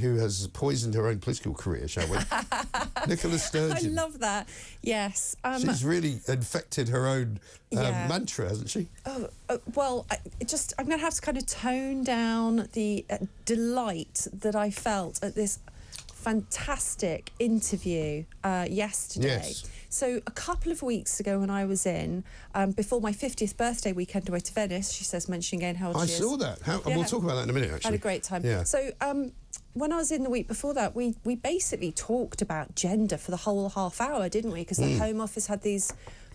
who has poisoned her own political career, shall we? Nicola Sturgeon. I love that. Yes. She's really infected her own mantra, hasn't she? Well, I'm going to have to kind of tone down the delight that I felt at this fantastic interview yesterday. Yes. So a couple of weeks ago when I was in, before my 50th birthday weekend away to Venice, she says, mentioning again how old she is. I saw that. We'll talk about that in a minute, actually. Had a great time. Yeah. So when I was in the week before that, we basically talked about gender for the whole half hour, didn't we? Because the Home Office had these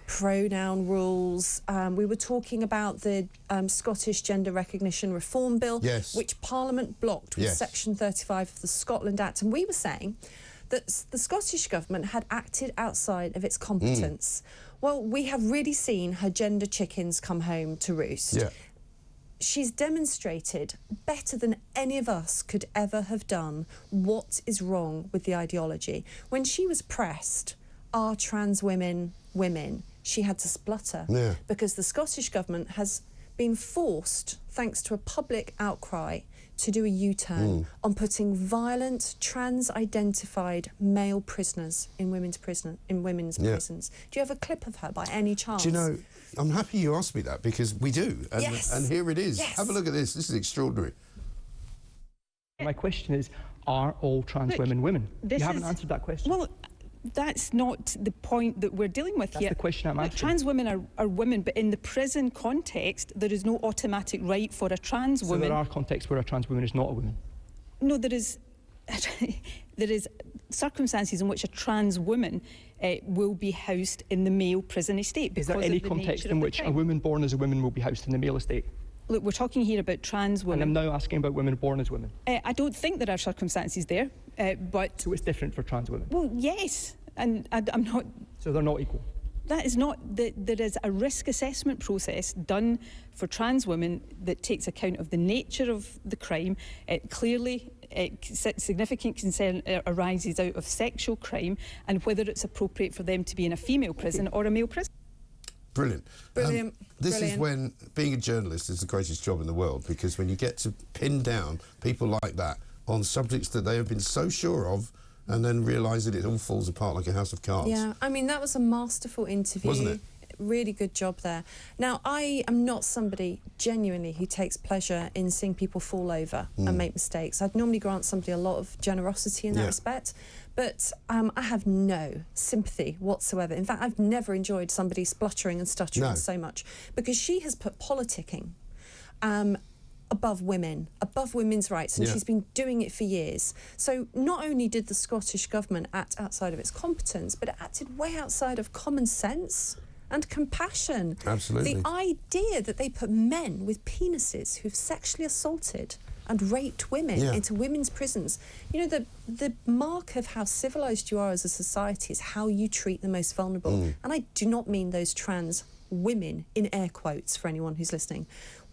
pronoun rules. We were talking about the Scottish Gender Recognition Reform Bill, which Parliament blocked with Section 35 of the Scotland Act. And we were saying that the Scottish Government had acted outside of its competence. Well, we have really seen her gender chickens come home to roost. Yeah. She's demonstrated better than any of us could ever have done what is wrong with the ideology. When she was pressed, are trans women women? She had to splutter because the Scottish Government has been forced, thanks to a public outcry, to do a U-turn on putting violent, trans-identified male prisoners in women's prisons. Do you have a clip of her by any chance? Do you know, I'm happy you asked me that, because we do. And, and here it is. Have a look at this. This is extraordinary. My question is, are all trans women women? You haven't answered that question. Well, that's not the point that we're dealing with here. That's the question I'm asking. Trans women are women, but in the prison context, there is no automatic right for a trans woman. So there are contexts where a trans woman is not a woman? No, there is circumstances in which a trans woman will be housed in the male prison estate. Is there any context in which a woman born as a woman will be housed in the male estate? Look, we're talking here about trans women. And I'm now asking about women born as women. I don't think there are circumstances there, but... So it's different for trans women? Well, yes, and I'm not... So they're not equal? That is not... There is a risk assessment process done for trans women that takes account of the nature of the crime. Clearly, significant concern arises out of sexual crime and whether it's appropriate for them to be in a female prison or a male prison. Brilliant. Brilliant. This is when being a journalist is the greatest job in the world, because when you get to pin down people like that on subjects that they have been so sure of and then realise that it all falls apart like a house of cards. Yeah, I mean, that was a masterful interview. Wasn't it? Really good job there. Now, I am not somebody genuinely who takes pleasure in seeing people fall over and make mistakes. I'd normally grant somebody a lot of generosity in that respect, but I have no sympathy whatsoever. In fact, I've never enjoyed somebody spluttering and stuttering so much, because she has put politicking above women, above women's rights, and she's been doing it for years. So not only did the Scottish Government act outside of its competence, but it acted way outside of common sense and compassion. Absolutely. The idea that they put men with penises who've sexually assaulted and raped women into women's prisons. You know, the mark of how civilised you are as a society is how you treat the most vulnerable. And I do not mean those trans women, in air quotes, for anyone who's listening.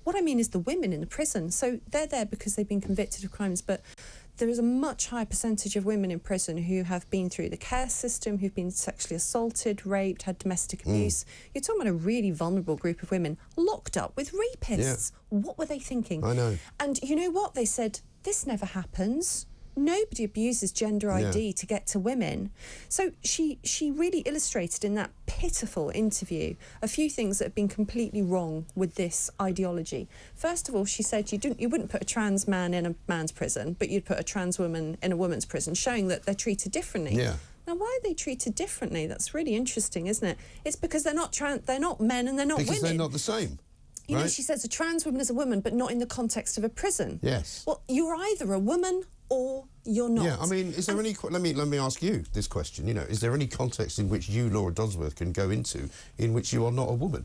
What I mean is the women in the prison. So they're there because they've been convicted of crimes, but there is a much higher percentage of women in prison who have been through the care system, who've been sexually assaulted, raped, had domestic abuse. You're talking about a really vulnerable group of women locked up with rapists. What were they thinking? I know. And you know what? They said, this never happens. Nobody abuses gender ID to get to women. So she really illustrated in that pitiful interview a few things that have been completely wrong with this ideology. First of all, she said you wouldn't put a trans man in a man's prison, but you'd put a trans woman in a woman's prison, showing that they're treated differently. Now, why are they treated differently? That's really interesting, isn't it? It's because they're not men and they're not women. Because they're not the same. You know, she says a trans woman is a woman, but not in the context of a prison. Yes. Well, you're either a woman or you're not. Yeah, I mean, is there any... Let me ask you this question. You know, is there any context in which you, Laura Dodsworth, can go into in which you are not a woman?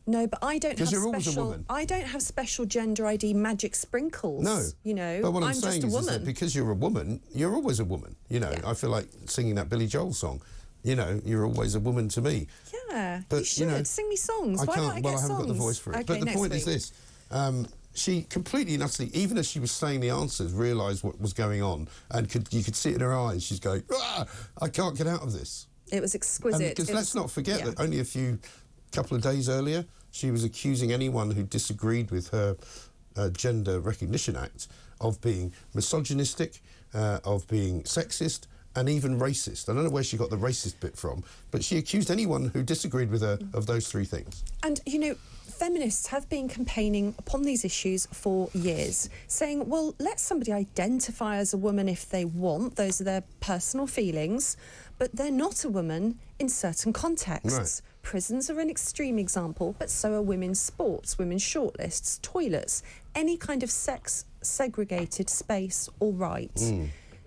No, but I don't have you're always a woman. I don't have special gender ID magic sprinkles. No. You know, but what I'm just saying a is woman. that because you're a woman, you're always a woman. You know, I feel like singing that Billy Joel song. You know, you're always a woman to me. Yeah, but, you should. You know, sing me songs. I Why can't, don't I well, get I haven't songs? got the voice for it. Okay, but the point week. is this. She completely and utterly, even as she was saying the answers, realised what was going on, and you could see it in her eyes. She's going, I can't get out of this. It was exquisite. Because let's not forget that only couple of days earlier, she was accusing anyone who disagreed with her Gender Recognition Act of being misogynistic, of being sexist, and even racist. I don't know where she got the racist bit from, but she accused anyone who disagreed with her of those three things. And, you know, feminists have been campaigning upon these issues for years, saying, well, let somebody identify as a woman if they want, those are their personal feelings, but they're not a woman in certain contexts. Right. Prisons are an extreme example, but so are women's sports, women's shortlists, toilets, any kind of sex-segregated space or right.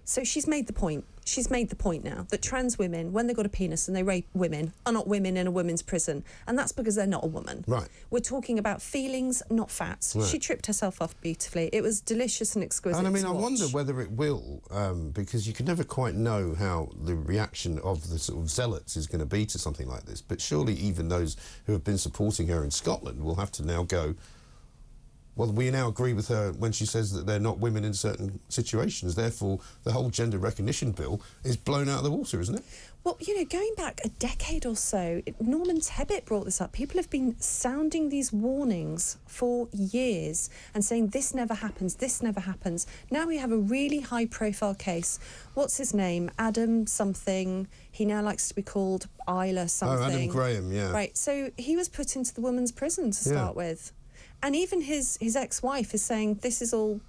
So she's made the point. She's made the point now that trans women, when they've got a penis and they rape women, are not women in a women's prison. And that's because they're not a woman. Right. We're talking about feelings, not facts. Right. She tripped herself off beautifully. It was delicious and exquisite. And I mean, to I watch. wonder whether it will, because you can never quite know how the reaction of the sort of zealots is going to be to something like this. But surely even those who have been supporting her in Scotland will have to now go, well, we now agree with her when she says that they're not women in certain situations. Therefore, the whole gender recognition bill is blown out of the water, isn't it? Well, you know, going back a decade or so, Norman Tebbit brought this up. People have been sounding these warnings for years and saying this never happens, this never happens. Now we have a really high-profile case. What's his name? Adam something. He now likes to be called Isla something. Oh, Adam Graham, yeah. Right, so he was put into the women's prison to start with. And even his ex-wife is saying this is all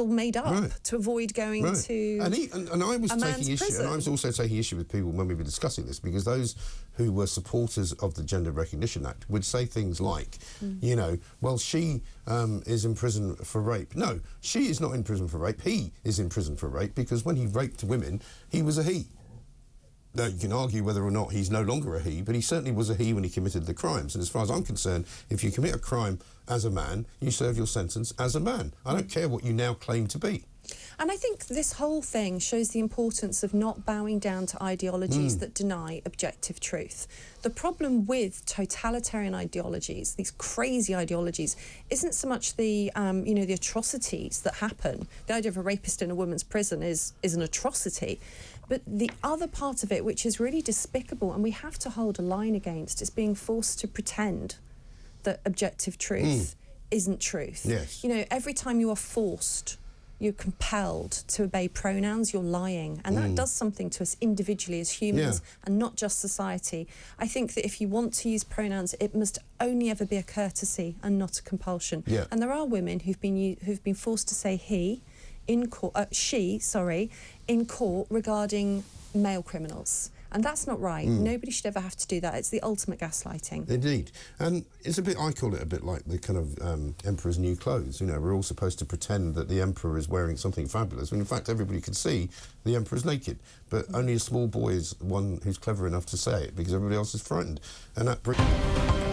made up to avoid going to and I was taking issue, prison. and I was also taking issue with people when we were discussing this, because those who were supporters of the Gender Recognition Act would say things like, you know, well, she is in prison for rape. No, she is not in prison for rape. He is in prison for rape because when he raped women, he was a he. Now, you can argue whether or not he's no longer a he, but he certainly was a he when he committed the crimes. And as far as I'm concerned, if you commit a crime as a man, you serve your sentence as a man. I don't care what you now claim to be. And I think this whole thing shows the importance of not bowing down to ideologies that deny objective truth. The problem with totalitarian ideologies, these crazy ideologies, isn't so much the, you know, the atrocities that happen. The idea of a rapist in a woman's prison is an atrocity. But the other part of it, which is really despicable, and we have to hold a line against, is being forced to pretend that objective truth isn't truth. Yes. You know, every time you are forced, you're compelled to obey pronouns, you're lying. And that does something to us individually as humans and not just society. I think that if you want to use pronouns, it must only ever be a courtesy and not a compulsion. Yeah. And there are women who've been forced to say he in court, in court regarding male criminals. And that's not right. Nobody should ever have to do that. It's the ultimate gaslighting. Indeed. And it's a bit, I call it a bit like the kind of emperor's new clothes. You know, we're all supposed to pretend that the emperor is wearing something fabulous, when in fact everybody can see the emperor's naked. But only a small boy is one who's clever enough to say it, because everybody else is frightened. And that brings...